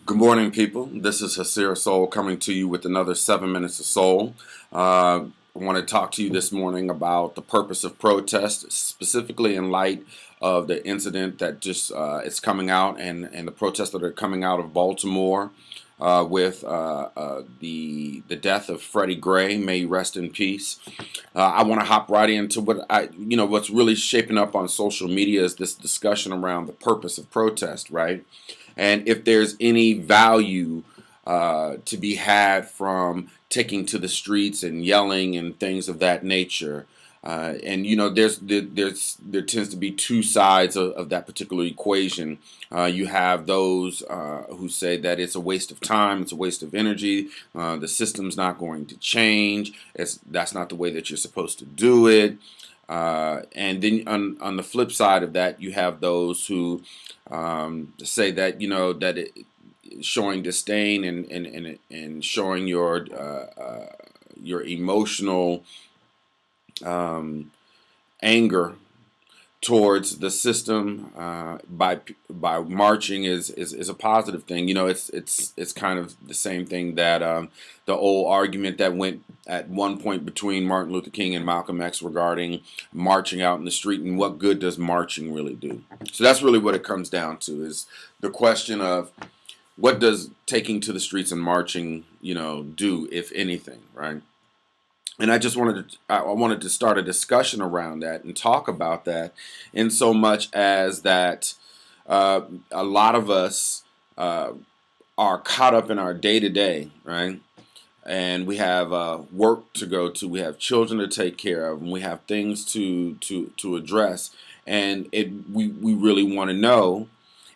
Good morning, people. This is Hasir Soul coming to you with another 7 minutes of soul. I want to talk to you this morning about the purpose of protest, specifically in light of the incident that just is coming out and the protests that are coming out of Baltimore with the death of Freddie Gray. May he rest in peace. I want to hop right into what's really shaping up on social media is this discussion around the purpose of protest, right? And if there's any value to be had from taking to the streets and yelling and things of that nature. And there tends to be two sides of that particular equation. You have those who say that it's a waste of time, it's a waste of energy, the system's not going to change, that's not the way that you're supposed to do it. And then on the flip side of that, you have those who say that showing disdain and showing your emotional anger towards the system by marching is a positive thing. It's kind of the same thing that the old argument that went at one point between Martin Luther King and Malcolm X regarding marching out in the street and what good does marching really do. So that's really what it comes down to, is the question of what does taking to the streets and marching do, if anything, right? And I wanted to start a discussion around that and talk about that, in so much as that a lot of us are caught up in our day to day, right? And we have work to go to, we have children to take care of, and we have things to address. And we really want to know,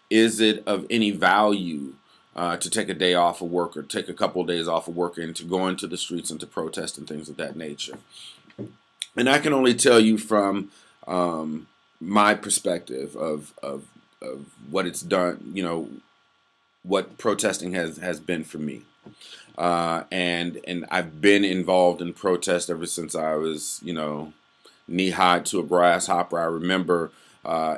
is it of any value to take a day off of work or take a couple of days off of work and to go into the streets and to protest and things of that nature? And I can only tell you from my perspective of what it's done, what protesting has been for me. And I've been involved in protest ever since I was, knee high to a grasshopper. I remember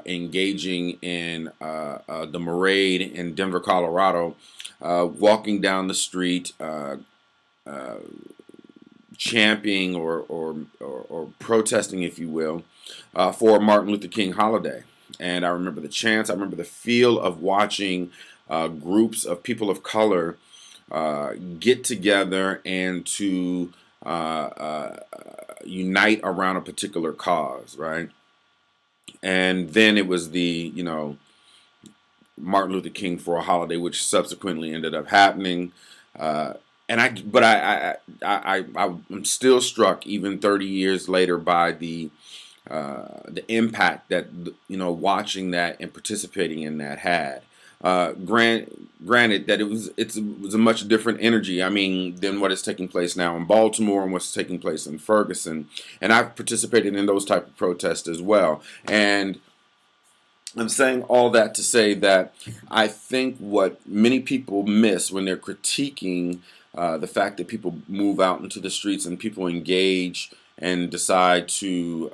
engaging in the Parade in Denver, Colorado, walking down the street, championing or protesting, if you will, for Martin Luther King holiday. And I remember the chants. I remember the feel of watching groups of people of color get together and to unite around a particular cause, right? And then it was the Martin Luther King for a holiday, which subsequently ended up happening. I'm still struck, even 30 years later, by the impact that watching that and participating in that had. Granted that it was a much different energy, than what is taking place now in Baltimore and what's taking place in Ferguson. And I've participated in those type of protests as well. And I'm saying all that to say that I think what many people miss when they're critiquing the fact that people move out into the streets and people engage and decide to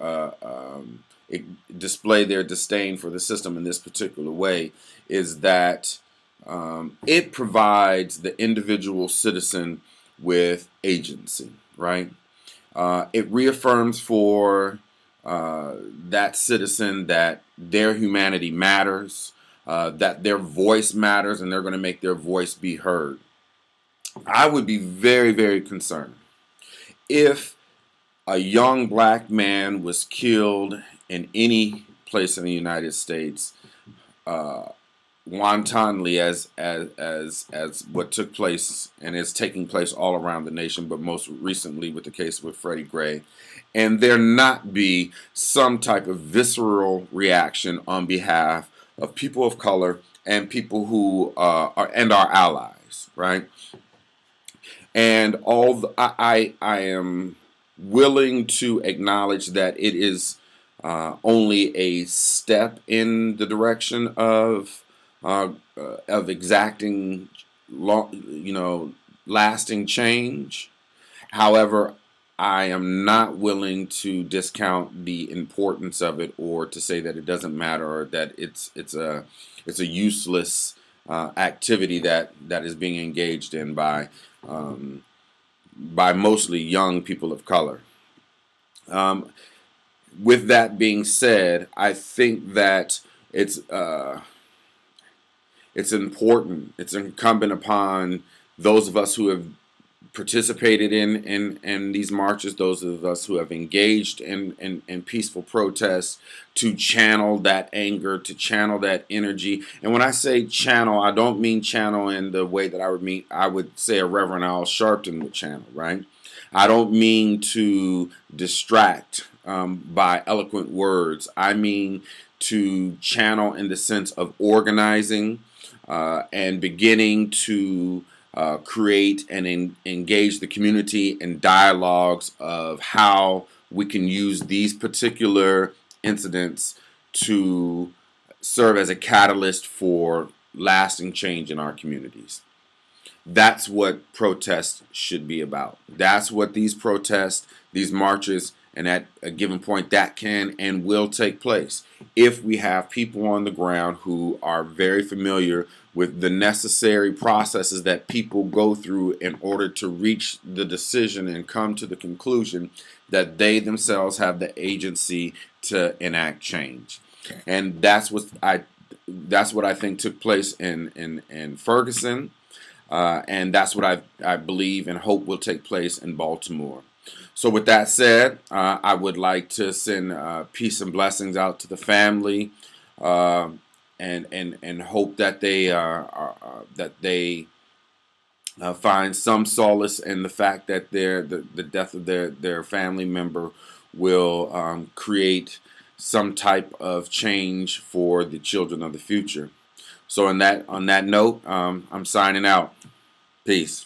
display their disdain for the system in this particular way, is that it provides the individual citizen with agency, right? It reaffirms for that citizen that their humanity matters, that their voice matters, and they're going to make their voice be heard. I would be very, very concerned if a young black man was killed in any place in the United States wantonly, as what took place and is taking place all around the nation, but most recently with the case with Freddie Gray, and there not be some type of visceral reaction on behalf of people of color and people who are our allies, right? And I am willing to acknowledge that it is only a step in the direction of exacting lasting change. However, I am not willing to discount the importance of it, or to say that it doesn't matter, or that it's a useless activity that is being engaged in by mostly young people of color. Um, with that being said, I think that it's important. It's incumbent upon those of us who have participated in these marches, those of us who have engaged in peaceful protests, to channel that anger, to channel that energy. And when I say channel, I don't mean channel in the way that I would say a Reverend Al Sharpton would channel, right? I don't mean to distract by eloquent words. I mean to channel in the sense of organizing and beginning to create and engage the community in dialogues of how we can use these particular incidents to serve as a catalyst for lasting change in our communities. That's what protests should be about. That's what these protests, these marches, and at a given point that can and will take place if we have people on the ground who are very familiar with the necessary processes that people go through in order to reach the decision and come to the conclusion that they themselves have the agency to enact change. And that's what I think took place in Ferguson. And that's what I believe and hope will take place in Baltimore. So with that said, I would like to send peace and blessings out to the family, and hope that they find some solace in the fact that the death of their family member will create some type of change for the children of the future. So on that note, I'm signing out. Peace.